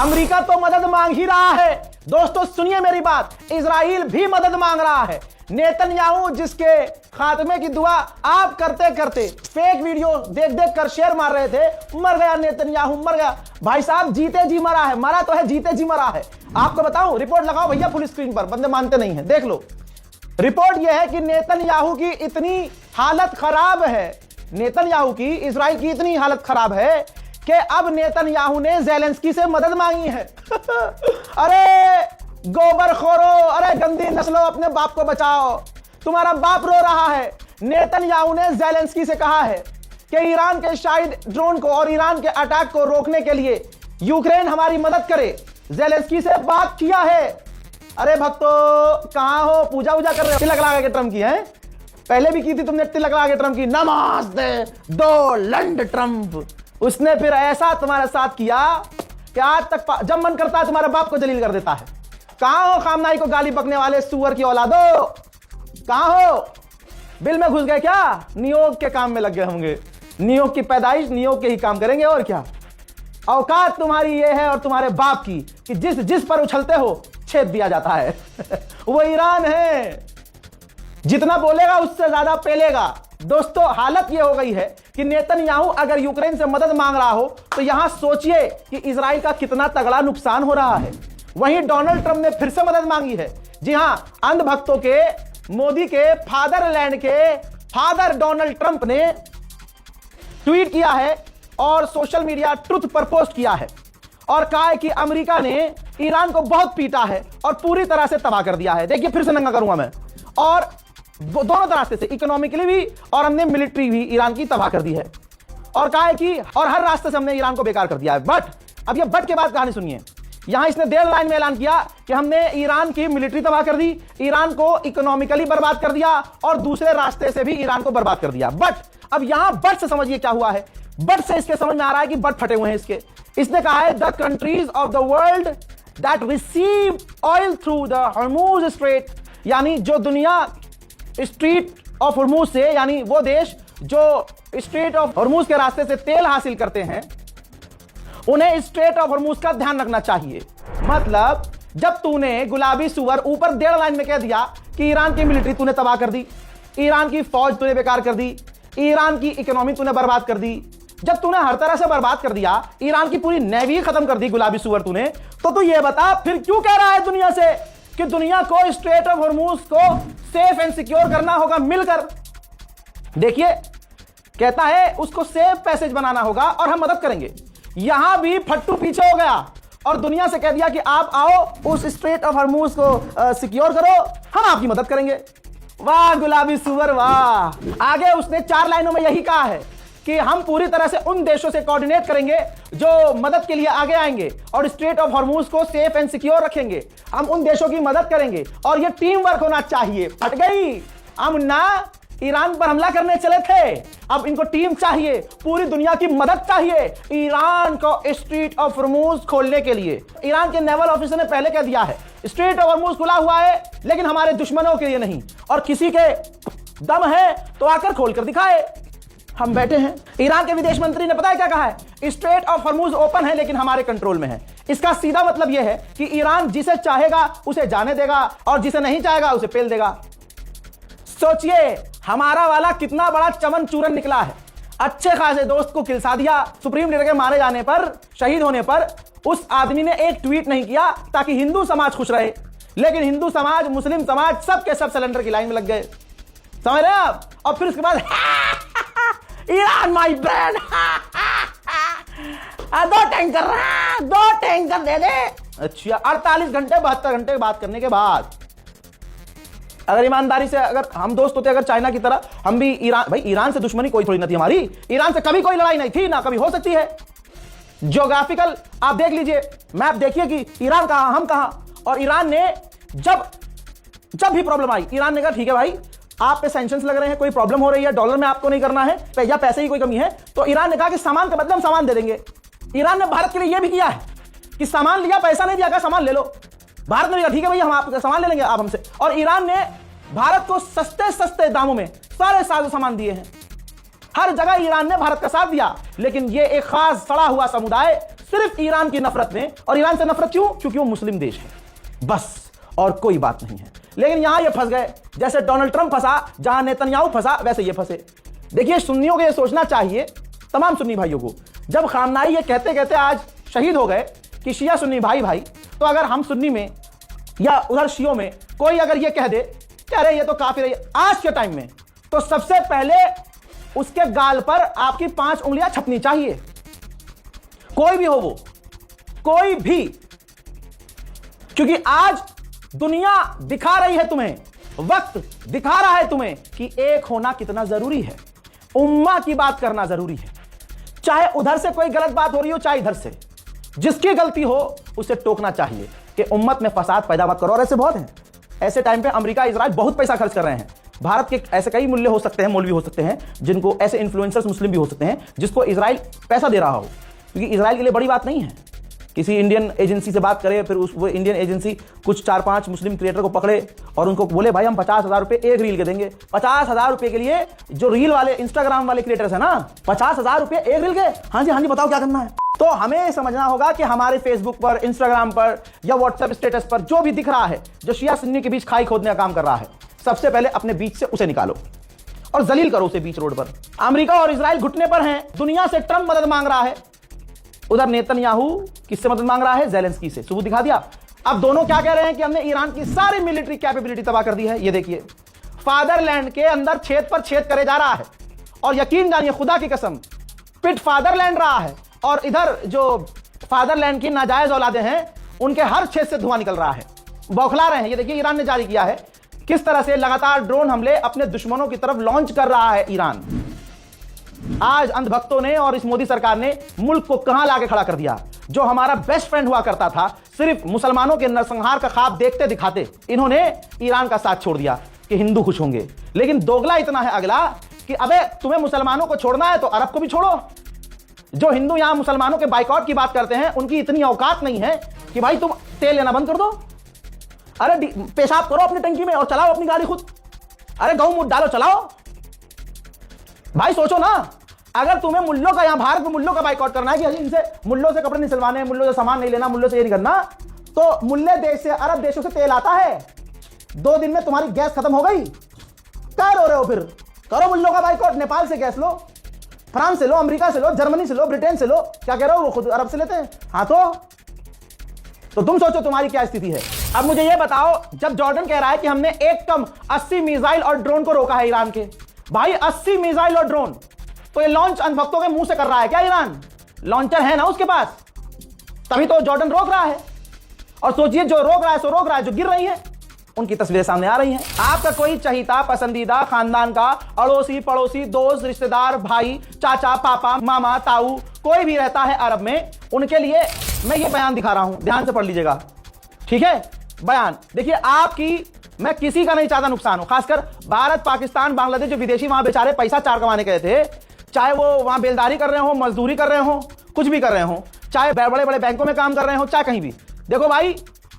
America तो मदद मांग ही रहा है। दोस्तों सुनिए मेरी बात, इजराइल भी मदद मांग रहा है। नेतन्याहू जिसके खात्मे की दुआ आप करते करते फेक वीडियो देख देख कर शेयर मार रहे थे, मर गया नेतन्याहू, मर गया। भाई साहब जीते जी मरा है, मरा तो है, जीते जी मरा है। आपको बताऊं, रिपोर्ट लगाओ भैया फुल स्क्रीन पर, बंदे मानते नहीं है, देख लो। रिपोर्ट यह है कि नेतन्याहू की इतनी हालत खराब है, नेतन्याहू की, इजराइल की इतनी हालत खराब है कि अब नेतन्याहू ने ज़ेलेंस्की से मदद मांगी है। अरे गोबरखोरो, अरे गंदी नस्लो, अपने बाप को बचाओ, तुम्हारा बाप रो रहा है। नेतन्याहू ने ज़ेलेंस्की से कहा है कि ईरान के शाहिद ड्रोन को और ईरान के अटैक को रोकने के लिए यूक्रेन हमारी मदद करे। ज़ेलेंस्की से बात किया है। अरे भक्तों कहां हो, पूजा वूजा कर रहे हो? तिलक लगा के ट्रम्प की है, पहले भी की थी तुमने तिलक लगा के ट्रम्प की, नमाज दे दो लंड ट्रम्प। उसने फिर ऐसा तुम्हारे साथ किया कि आज तक जब मन करता है तुम्हारे बाप को जलील कर देता है। कहां हो खामनाई को गाली बकने वाले सुअर की औलादो, कहां हो? बिल में घुस गए क्या? नियोग के काम में लग गए होंगे। नियोग की पैदाइश नियोग के ही काम करेंगे और क्या। औकात तुम्हारी ये है और तुम्हारे बाप की कि जिस जिस पर उछलते हो छेद दिया जाता है। वो ईरान है, जितना बोलेगा उससे ज्यादा पेलेगा। दोस्तों हालत ये हो गई है कि नेतन्याहू अगर यूक्रेन से मदद मांग रहा हो तो यहां सोचिए कि इजराइल का कितना तगड़ा नुकसान हो रहा है। वहीं डोनाल्ड ट्रंप ने फिर से मदद मांगी है। जी हां, अंधभक्तों के, मोदी के, फादरलैंड के फादर डोनाल्ड ट्रंप ने ट्वीट किया है और सोशल मीडिया ट्रुथ पर पोस्ट किया है और कहा है कि अमेरिका ने ईरान को बहुत पीटा है और पूरी तरह से तबाह कर दिया है। देखिए फिर से नंगा करूंगा मैं, और दोनों तरह से इकोनॉमिकली भी और हमने मिलिट्री भी ईरान की तबाह कर दी है। और कहा है कि और हर रास्ते से हमने ईरान को बेकार कर दिया है। बट अब ये बट के बाद कहानी सुनिए। यहां इसने डेढ़ लाइन में ऐलान किया कि हमने ईरान की मिलिट्री तबाह कर दी, ईरान को इकोनॉमिकली बर्बाद कर दिया और दूसरे रास्ते से भी ईरान को बर्बाद कर दिया। बट अब यहां बट से समझिए क्या हुआ है। बट से इसके समझ में आ रहा है कि बट फटे हुए हैं इसके। इसने कहा है the countries of the world that receive oil through the Hormuz strait, यानी जो दुनिया स्ट्रीट ऑफ हॉर्मुज से, यानी वो देश जो स्ट्रेट ऑफ हॉर्मुज के रास्ते से तेल हासिल करते हैं, उन्हें स्ट्रेट ऑफ हॉर्मुज का ध्यान रखना चाहिए। मतलब जब तूने गुलाबी सुअर ऊपर डेढ़ लाइन में कह दिया कि ईरान की मिलिट्री तूने तबाह कर दी, ईरान की फौज तूने बेकार कर दी, ईरान की इकोनॉमी तूने बर्बाद कर दी, जब तूने हर तरह से बर्बाद कर दिया, ईरान की पूरी नेवी खत्म कर दी गुलाबी सुअर तूने, तो तू ये बता फिर क्यों कह रहा है दुनिया से कि दुनिया को स्ट्रेट ऑफ हॉर्मुज को सेफ एंड सिक्योर करना होगा मिलकर। देखिए कहता है उसको सेफ पैसेज बनाना होगा और हम मदद करेंगे। यहां भी फट्टू पीछे हो गया और दुनिया से कह दिया कि आप आओ उस स्ट्रेट ऑफ हॉर्मुज को सिक्योर करो, हम आपकी मदद करेंगे। वाह गुलाबी सुअर वाह। आगे उसने 4 लाइनों में यही कहा है कि हम पूरी तरह से उन देशों से कोऑर्डिनेट करेंगे जो मदद के लिए आगे आएंगे और स्ट्रेट ऑफ हॉर्मुज को सेफ एंड सिक्योर रखेंगे। हम उन देशों की मदद करेंगे और ये टीम वर्क होना चाहिए। फट गई। हम ना ईरान पर हमला करने चले थे, अब इनको टीम चाहिए, पूरी दुनिया की मदद चाहिए ईरान को स्ट्रेट ऑफ हॉर्मुज खोलने के लिए। ईरान के नेवल ऑफिसर ने पहले कह दिया है स्ट्रेट ऑफ हॉर्मुज खुला हुआ है लेकिन हमारे दुश्मनों के लिए नहीं, और किसी के दम है तो आकर खोल कर दिखाए, हम बैठे हैं। ईरान के विदेश मंत्री ने पता है क्या कहा है? स्ट्रेट ऑफ हॉर्मुज ओपन है लेकिन हमारे कंट्रोल में है। इसका सीधा मतलब यह है कि ईरान जिसे चाहेगा उसे जाने देगा और जिसे नहीं चाहेगा उसे पेल देगा। सोचिए हमारा वाला कितना बड़ा चमन चूरन निकला है। अच्छे खासे दोस्त को खिलसा दिया। सुप्रीम लीडर के मारे जाने पर, शहीद होने पर उस आदमी ने एक ट्वीट नहीं किया ताकि हिंदू समाज खुश रहे, लेकिन हिंदू समाज, मुस्लिम समाज सब के सब सिलेंडर की लाइन में लग गए। समझ रहे आप? और फिर उसके बाद ईरान माई ब्रांड, 2 टैंकर दे दे। अच्छा 48 घंटे 72 घंटे बात करने के बाद अगर ईमानदारी से अगर हम दोस्त होते, अगर चाइना की तरह हम भी ईरान, भाई ईरान से दुश्मनी कोई थोड़ी ना थी हमारी, ईरान से कभी कोई लड़ाई नहीं थी ना कभी हो सकती है। ज्योग्राफिकल आप देख लीजिए मैप, देखिए कि ईरान कहां हम कहां। और ईरान ने जब भी प्रॉब्लम आई, ईरान ने कहा ठीक है भाई आप पे सैंक्शंस लग रहे हैं, कोई प्रॉब्लम हो रही है, डॉलर में आपको नहीं करना है या पैसे की कोई कमी है, तो ईरान ने कहा कि सामान के बदले हम सामान दे देंगे। ईरान ने भारत के लिए यह भी किया है कि सामान लिया, पैसा नहीं दिया, कहा सामान ले लो। भारत ने कहा ठीक है भैया हम आपका सामान ले लेंगे आप हमसे, और ईरान ने भारत को सस्ते सस्ते दामों में सारे साजो सामान दिए हैं। हर जगह ईरान ने भारत का साथ दिया। लेकिन ये एक खास सड़ा हुआ समुदाय सिर्फ ईरान की नफरत में। और ईरान से नफरत क्यों? क्योंकि वो मुस्लिम देश है, बस, और कोई बात नहीं है। लेकिन यहां ये फंस गए, जैसे डोनाल्ड ट्रंप फंसा, जहां नेतन्याहू फंसा, वैसे ये फंसे। देखिए, सुन्नियों को ये सोचना चाहिए, तमाम सुन्नी भाइयों को, जब खामनाई ये कहते कहते आज शहीद हो गए कि शिया सुन्नी भाई भाई, तो अगर हम सुन्नी में या उधर शियों में कोई अगर ये कह दे कि अरे ये तो काफिर है आज के टाइम में, तो सबसे पहले उसके गाल पर आपकी 5 उंगलियां छपनी चाहिए, कोई भी हो वो, कोई भी। क्योंकि आज दुनिया दिखा रही है तुम्हें, वक्त दिखा रहा है तुम्हें कि एक होना कितना जरूरी है, उम्मा की बात करना जरूरी है। चाहे उधर से कोई गलत बात हो रही हो, चाहे इधर से, जिसकी गलती हो उसे टोकना चाहिए कि उम्मत में फसाद पैदा मत करो। और ऐसे बहुत हैं, ऐसे टाइम पे अमेरिका इजराइल बहुत पैसा खर्च कर रहे हैं। भारत के ऐसे कई मूल्य हो सकते हैं, मौलवी हो सकते हैं, जिनको ऐसे इन्फ्लुएंसर्स मुस्लिम भी हो सकते हैं जिसको इजराइल पैसा दे रहा हो, क्योंकि इजराइल के लिए बड़ी बात नहीं है किसी इंडियन एजेंसी से बात करे, फिर वो इंडियन एजेंसी कुछ 4-5 मुस्लिम क्रिएटर को पकड़े और उनको बोले भाई हम 50,000 रुपए एक रील के देंगे। 50,000 रुपए के लिए जो रील वाले इंस्टाग्राम वाले क्रिएटर्स है ना, 50,000 रुपए एक रील के, हाँ जी बताओ क्या करना है। तो हमें समझना होगा कि हमारे फेसबुक पर, इंस्टाग्राम पर या व्हाट्सएप स्टेटस पर जो भी दिख रहा है जो शिया सुन्नी के बीच खाई खोदने का काम कर रहा है, सबसे पहले अपने बीच से उसे निकालो और जलील करो उसे बीच रोड पर। अमेरिका और इजराइल घुटने पर हैं, दुनिया से ट्रंप मदद मांग रहा है, उधर नेतन्याहू किससे मदद मांग रहा है? ज़ेलेंस्की से। सबूत दिखा दिया। अब दोनों क्या कह रहे हैं कि हमने ईरान की सारी मिलिट्री कैपेबिलिटी तबाह कर दी है। ये देखिए, फादरलैंड के अंदर छेद पर छेद करे जा रहा है, और यकीन जानिए खुदा की कसम, पिट फादरलैंड रहा है, और इधर जो फादरलैंड की नाजायज औलादे हैं उनके हर छेद से धुआं निकल रहा है, बौखला रहे हैं। ये देखिए, ईरान ने जारी किया है किस तरह से लगातार ड्रोन हमले अपने दुश्मनों की तरफ लॉन्च कर रहा है ईरान। आज अंधभक्तों ने और इस मोदी सरकार ने मुल्क को कहां लाके खड़ा कर दिया। जो हमारा बेस्ट फ्रेंड हुआ करता था, सिर्फ मुसलमानों के नरसंहार का ख्वाब देखते दिखाते, इन्होंने ईरान का साथ छोड़ दिया कि हिंदू खुश होंगे। लेकिन दोगला इतना है अगला कि अबे तुम्हें मुसलमानों को छोड़ना है तो अरब को भी छोड़ो। जो हिंदू यहां मुसलमानों के बाइकआउट की बात करते हैं, उनकी इतनी औकात नहीं है कि भाई तुम तेल लेना बंद कर दो। अरे पेशाब करो अपनी टंकी में और चलाओ अपनी गाड़ी खुद। अरे गऊ डालो, चलाओ। भाई सोचो ना, अगर तुम्हें मुल्लों का, यहां भारत में मुल्लों का बाइकआउट करना है कि इनसे मुल्लों से कपड़े नहीं सिलवाने, मुल्लों से सामान नहीं लेना, मुल्लों से ये नहीं करना, तो मुल्ले देश से, अरब देशों से तेल आता है, 2 दिन में तुम्हारी गैस खत्म हो गई। क्या रो रहे हो? फिर करो मुल्लों का बाइकआउट। नेपाल से गैस लो, फ्रांस से लो, अमेरिका से लो, जर्मनी से लो, ब्रिटेन से लो। क्या कह रहे हो? वो खुद अरब से लेते हैं। हाँ, तो तुम सोचो तुम्हारी क्या स्थिति है। अब मुझे ये बताओ, जब जॉर्डन कह रहा है कि हमने एक कम 80 मिसाइल और ड्रोन को रोका है ईरान के, भाई 80 मिसाइल और ड्रोन, तो ये लॉन्च अंधभक्तों के मुंह से कर रहा है क्या? ईरान लॉन्चर है ना उसके पास, तभी तो जॉर्डन रोक रहा है। और सोचिए, जो रोक रहा है सो रोक रहा है, जो गिर रही है उनकी तस्वीरें सामने आ रही हैं। आपका कोई चहीता, पसंदीदा, खानदान का, अड़ोसी पड़ोसी, दोस्त, रिश्तेदार, भाई, चाचा, पापा, मामा, ताऊ, कोई भी रहता है अरब में, उनके लिए मैं ये बयान दिखा रहा हूं, ध्यान से पढ़ लीजिएगा, ठीक है? बयान देखिए, आपकी, मैं किसी का नहीं चाहता नुकसान हो, खासकर भारत, पाकिस्तान, बांग्लादेश, जो विदेशी वहां बेचारे पैसा 4 कमाने गए थे, चाहे वो वहां बेलदारी कर रहे हो, मजदूरी कर रहे हो, कुछ भी कर रहे हो, चाहे बड़े बड़े बैंकों में काम कर रहे हो, चाहे कहीं भी। देखो भाई,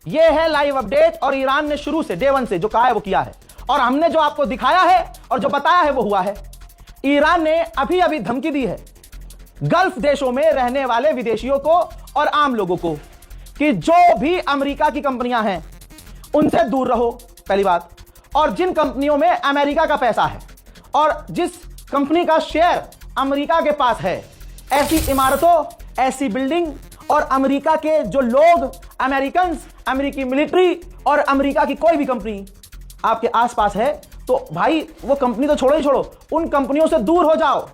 ये है लाइव अपडेट, और ईरान ने शुरू से, डे 1 से जो कहा है वो किया है, और हमने जो आपको दिखाया है और जो बताया है वो हुआ है। ईरान ने अभी अभी धमकी दी है गल्फ देशों में रहने वाले विदेशियों को और आम लोगों को कि जो भी अमेरिका की कंपनियां हैं उनसे दूर रहो, पहली बात। और जिन कंपनियों में अमेरिका का पैसा है और जिस कंपनी का शेयर अमेरिका के पास है, ऐसी इमारतों, ऐसी बिल्डिंग और अमेरिका के जो लोग, अमेरिकन, अमेरिकी मिलिट्री और अमेरिका की कोई भी कंपनी आपके आसपास है, तो भाई वो कंपनी तो छोड़ो ही छोड़ो, उन कंपनियों से दूर हो जाओ,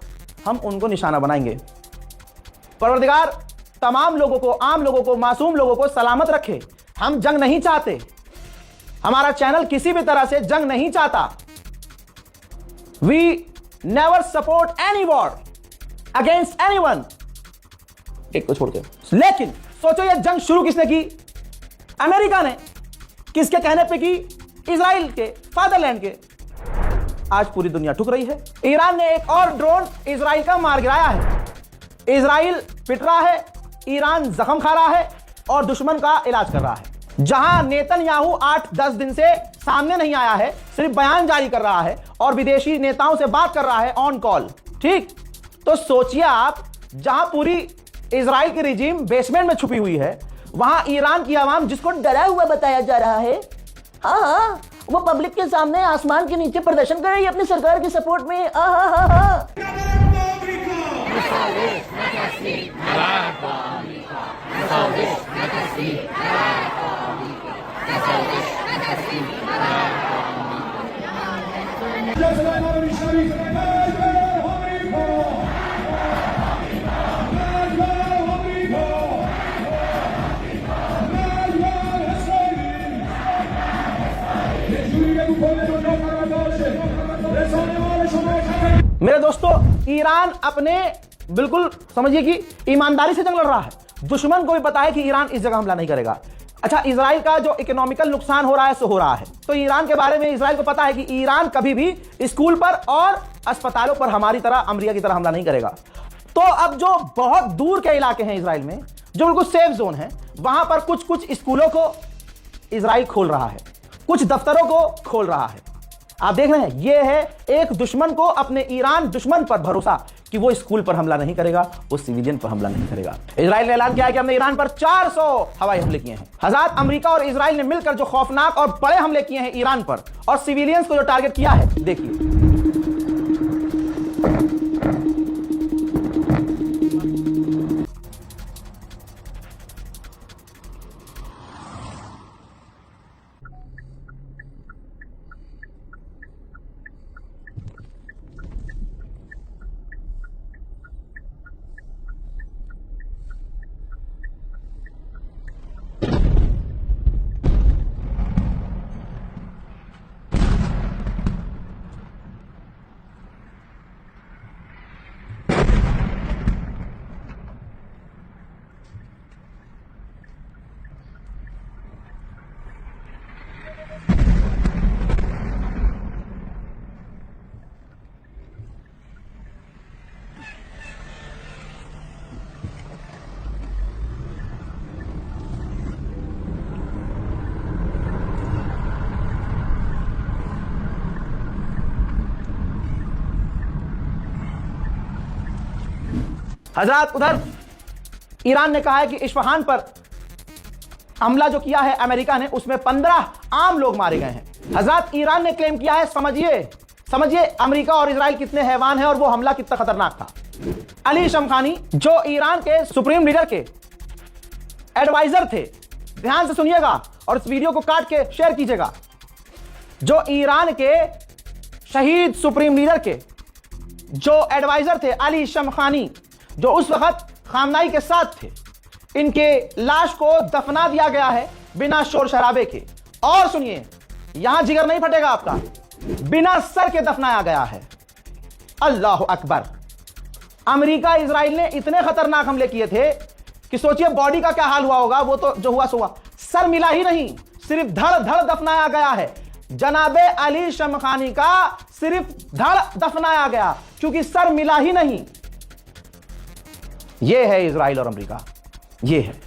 हम उनको निशाना बनाएंगे। परवरदिगार तमाम लोगों को, आम लोगों को, मासूम लोगों को सलामत रखे। हम जंग नहीं चाहते, हमारा चैनल किसी भी तरह से जंग नहीं चाहता। We never support any war against anyone, एक को छोड़ के। लेकिन सोचो, ये जंग शुरू किसने की? अमेरिका ने। किसके कहने पे की? इजराइल के, फादरलैंड के। आज पूरी दुनिया ठुक रही है। ईरान ने एक और ड्रोन इजराइल का मार गिराया है। इजराइल पिट रहा है, ईरान जख्म खा रहा है और दुश्मन का इलाज कर रहा है। जहां नेतन्याहू 8-10 दिन से सामने नहीं आया है, सिर्फ बयान जारी कर रहा है और विदेशी नेताओं से बात कर रहा है ऑन कॉल, ठीक? तो सोचिए आप, जहां पूरी इजराइल की रिजीम बेसमेंट में छुपी हुई है, वहां ईरान की आवाम जिसको डरा हुआ बताया जा रहा है, हाँ, वो पब्लिक के सामने आसमान के नीचे प्रदर्शन कर रही है अपनी सरकार के सपोर्ट में। मेरे दोस्तों, ईरान अपने बिल्कुल समझिए कि ईमानदारी से जंग लड़ रहा है। दुश्मन को भी पता है कि ईरान इस जगह हमला नहीं करेगा। अच्छा, इजराइल का जो इकोनॉमिकल नुकसान हो रहा है सो हो रहा है, तो ईरान के बारे में इजराइल को पता है कि ईरान कभी भी स्कूल पर और अस्पतालों पर हमारी तरह, अमेरिका की तरह हमला नहीं करेगा। तो अब जो बहुत दूर के इलाके हैं इजराइल में, जो बिल्कुल सेफ जोन है, वहां पर कुछ कुछ स्कूलों को इजराइल खोल रहा है, कुछ दफ्तरों को खोल रहा है। आप देख रहे हैं, यह है एक दुश्मन को अपने ईरान दुश्मन पर भरोसा कि वो स्कूल पर हमला नहीं करेगा, वो सिविलियन पर हमला नहीं करेगा। इजराइल ने ऐलान किया है कि हमने ईरान पर 400 हवाई हमले किए हैं। हज़ात अमेरिका और इजराइल ने मिलकर जो खौफनाक और बड़े हमले किए हैं ईरान पर और सिविलियंस को जो टारगेट किया है, देखिए। हजरत, उधर ईरान ने कहा है कि इस्फहान पर हमला जो किया है अमेरिका ने, उसमें 15 आम लोग मारे गए हैं। हजरत, ईरान ने क्लेम किया है, समझिए अमेरिका और इजराइल कितने हैवान हैं और वो हमला कितना खतरनाक था। अली शमखानी, जो ईरान के सुप्रीम लीडर के एडवाइजर थे, ध्यान से सुनिएगा और इस वीडियो को काट के शेयर कीजिएगा, जो ईरान के शहीद सुप्रीम लीडर के जो एडवाइजर थे, अली शमखानी, जो उस वक्त खामनाई के साथ थे, इनके लाश को दफना दिया गया है बिना शोर शराबे के। और सुनिए, यहां जिगर नहीं फटेगा आपका, बिना सर के दफनाया गया है। अल्लाह अकबर। अमेरिका इजराइल ने इतने खतरनाक हमले किए थे कि सोचिए बॉडी का क्या हाल हुआ होगा। वो तो जो हुआ सो हुआ, सर मिला ही नहीं, सिर्फ धड़ धड़ दफनाया गया है। जनाबे अली शमखानी का सिर्फ धड़ दफनाया गया, क्योंकि सर मिला ही नहीं। यह है इजराइल और अमेरिका, यह है।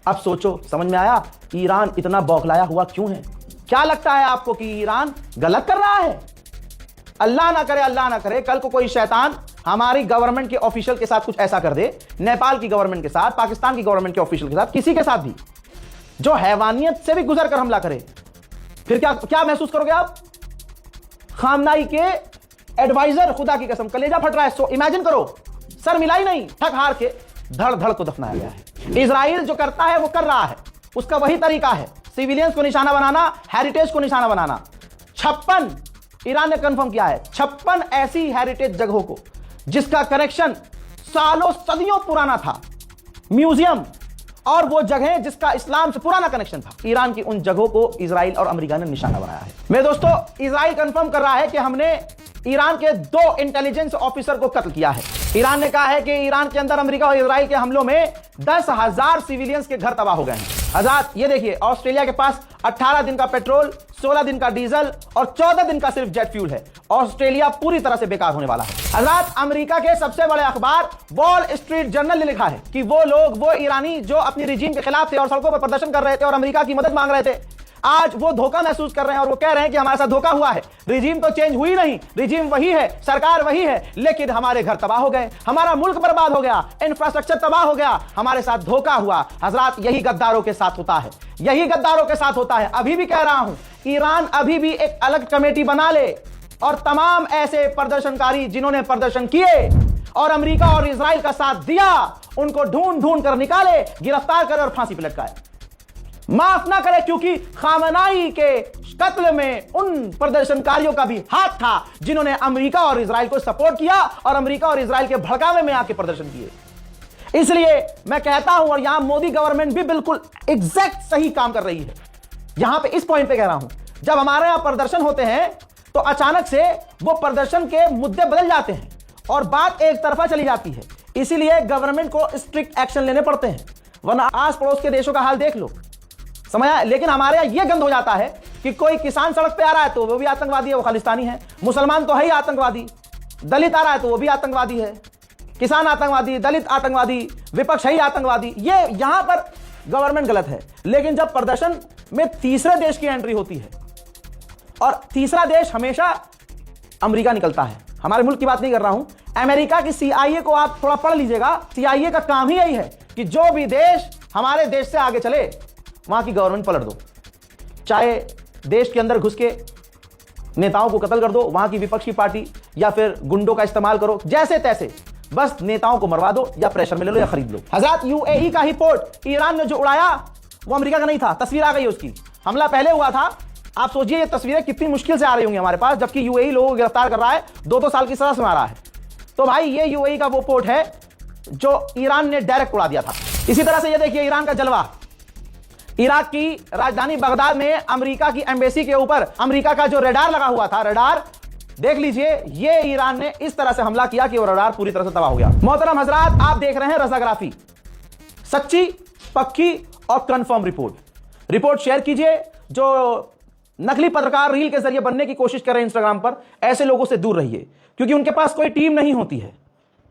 अब सोचो, समझ में आया ईरान इतना बौखलाया हुआ क्यों है? क्या लगता है आपको कि ईरान गलत कर रहा है? अल्लाह ना करे कल को कोई शैतान हमारी गवर्नमेंट के ऑफिशियल के साथ कुछ ऐसा कर दे, नेपाल की गवर्नमेंट के साथ, पाकिस्तान की गवर्नमेंट के ऑफिशियल के साथ, किसी के साथ भी, जो हैवानियत से भी गुजर कर हमला करे, फिर क्या महसूस करोगे आप? खामनाई के एडवाइजर, खुदा की कसम कलेजा फट रहा है। सो इमेजिन करो, सर मिला ही नहीं, थक हार के धड़ धड़ को दफनाया गया है। इजराइल जो करता है वो कर रहा है, उसका वही तरीका है, सिविलियंस को निशाना बनाना, हेरिटेज को निशाना बनाना। 56 ईरान ने कंफर्म किया है, 56 ऐसी हेरिटेज जगहों को जिसका कनेक्शन सालों सदियों पुराना था, म्यूजियम और वो जगह जिसका इस्लाम से पुराना कनेक्शन था, ईरान की उन जगहों को इजराइल और अमेरिका ने निशाना बनाया है। मेरे दोस्तों, इजराइल कंफर्म कर रहा है कि हमने ईरान के 2 इंटेलिजेंस ऑफिसर को कत्ल किया है। ईरान ने कहा है कि ईरान के अंदर अमेरिका और इजराइल के हमलों में 10,000 सिविलियंस के घर तबाह हो गए हैं। हज़रात, ये देखिए, ऑस्ट्रेलिया के पास 18 दिन का पेट्रोल, 16 दिन का डीजल और 14 दिन का सिर्फ जेट फ्यूल है। ऑस्ट्रेलिया पूरी तरह से बेकार होने वाला है। हज़रात, अमेरिका के सबसे बड़े अखबार वॉल स्ट्रीट जर्नल ने लिखा है कि वो लोग, वो ईरानी जो अपनी रिजीम के खिलाफ थे और सड़कों पर प्रदर्शन कर रहे थे और अमेरिका की मदद मांग रहे थे, आज वो धोखा महसूस कर रहे हैं और वो कह रहे हैं कि हमारे साथ धोखा हुआ है। रिजीम तो चेंज हुई नहीं, रिजीम वही है, सरकार वही है, लेकिन हमारे घर तबाह हो गए, हमारा मुल्क बर्बाद हो गया, इंफ्रास्ट्रक्चर तबाह हो गया, हमारे साथ धोखा हुआ। हजरात, यही गद्दारों के साथ होता है, यही गद्दारों के साथ होता है। अभी भी कह रहा हूं, ईरान अभी भी एक अलग कमेटी बना ले और तमाम ऐसे प्रदर्शनकारी जिन्होंने प्रदर्शन किए और अमेरिका और इजराइल का साथ दिया, उनको ढूंढ ढूंढ कर निकाले, गिरफ्तार करे और फांसी पे लटकाए। माफ ना करे, क्योंकि खामनाई के कत्ल में उन प्रदर्शनकारियों का भी हाथ था जिन्होंने अमेरिका और इजराइल को सपोर्ट किया और अमेरिका और इजराइल के भड़कावे में आके प्रदर्शन किए। इसलिए मैं कहता हूं, और यहां मोदी गवर्नमेंट भी बिल्कुल एग्जैक्ट सही काम कर रही है। यहां पे इस पॉइंट पे कह रहा हूं, जब हमारे यहां प्रदर्शन होते हैं तो अचानक से वो प्रदर्शन के मुद्दे बदल जाते हैं और बात एक तरफा चली जाती है। इसीलिए गवर्नमेंट को स्ट्रिक्ट एक्शन लेने पड़ते हैं, वरना आस पड़ोस के देशों का हाल देख लो, समझ आया। लेकिन हमारे यहां यह गंद हो जाता है कि कोई किसान सड़क पे आ रहा है तो वो भी आतंकवादी है, वो खालिस्तानी है, मुसलमान तो है ही आतंकवादी, दलित आ रहा है तो वो भी आतंकवादी है, किसान आतंकवादी, दलित आतंकवादी, विपक्ष है ही आतंकवादी। ये यहां पर गवर्नमेंट गलत है। लेकिन जब प्रदर्शन में तीसरे देश की एंट्री होती है, और तीसरा देश हमेशा अमेरिका निकलता है, हमारे मुल्क की बात नहीं कर रहा हूं, अमेरिका की CIA को आप थोड़ा पढ़ लीजिएगा। CIA का काम ही यही है कि जो भी देश हमारे देश से आगे चले वहां की गवर्नमेंट पलट दो, चाहे देश के अंदर घुस के नेताओं को कत्ल कर दो, वहां की विपक्ष की पार्टी या फिर गुंडों का इस्तेमाल करो, जैसे तैसे बस नेताओं को मरवा दो या प्रेशर में ले लो या खरीद लो। हजरत, UAE का ही पोर्ट ईरान ने जो उड़ाया वो अमेरिका का नहीं था, तस्वीर आ गई उसकी, हमला पहले हुआ था। आप सोचिए ये तस्वीरें कितनी मुश्किल से आ रही होंगी हमारे पास, जबकि UAE लोगों को गिरफ्तार कर रहा है, 2-2 साल की सजा सुना रहा है। तो भाई ये UAE का वो पोर्ट है जो ईरान ने डायरेक्ट उड़ा दिया था। इसी तरह से ये देखिए ईरान का जलवा, इराक की राजधानी बगदाद में अमेरिका की एम्बेसी के ऊपर अमेरिका का जो रडार लगा हुआ था, रडार देख लीजिए, ये ईरान ने इस तरह से हमला किया कि वो रडार पूरी तरह से तबाह हो गया। मोहतरम हजरात, आप देख रहे हैं रजाग्राफी, सच्ची, पक्की और कंफर्म रिपोर्ट शेयर कीजिए। जो नकली पत्रकार रील के जरिए बनने की कोशिश कर रहे हैं इंस्टाग्राम पर, ऐसे लोगों से दूर रहिए, क्योंकि उनके पास कोई टीम नहीं होती है।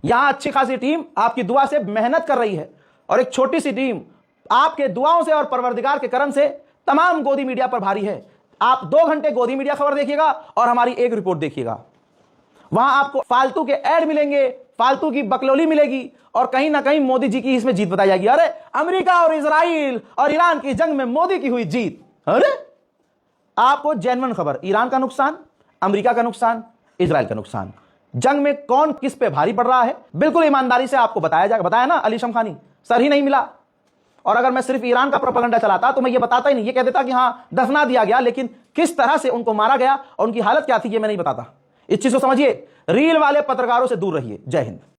यहां अच्छी खासी टीम आपकी दुआ से मेहनत कर रही है, और एक छोटी सी टीम आपके दुआओं से और परवरदिगार के करम से तमाम गोदी मीडिया पर भारी है। आप 2 घंटे गोदी मीडिया खबर देखिएगा और हमारी एक रिपोर्ट देखिएगा, वहां आपको फालतू के ऐड मिलेंगे, फालतू की बकलोली मिलेगी, और कहीं ना कहीं मोदी जी की इसमें जीत बताई जाएगी। अरे अमेरिका और इजराइल और ईरान की जंग में मोदी की हुई जीत। अरे आपको जेन्युइन खबर, ईरान का नुकसान, अमेरिका का नुकसान, इजराइल का नुकसान, जंग में कौन किस पे भारी पड़ रहा है, बिल्कुल ईमानदारी से आपको बताया जाएगा। बताया ना अली शमखानी, सर ही नहीं मिला। और अगर मैं सिर्फ ईरान का प्रोपेगेंडा चलाता तो मैं ये बताता ही नहीं, ये कह देता कि हां दफना दिया गया, लेकिन किस तरह से उनको मारा गया और उनकी हालत क्या थी ये मैं नहीं बताता। इस चीज को समझिए, रील वाले पत्रकारों से दूर रहिए। जय हिंद।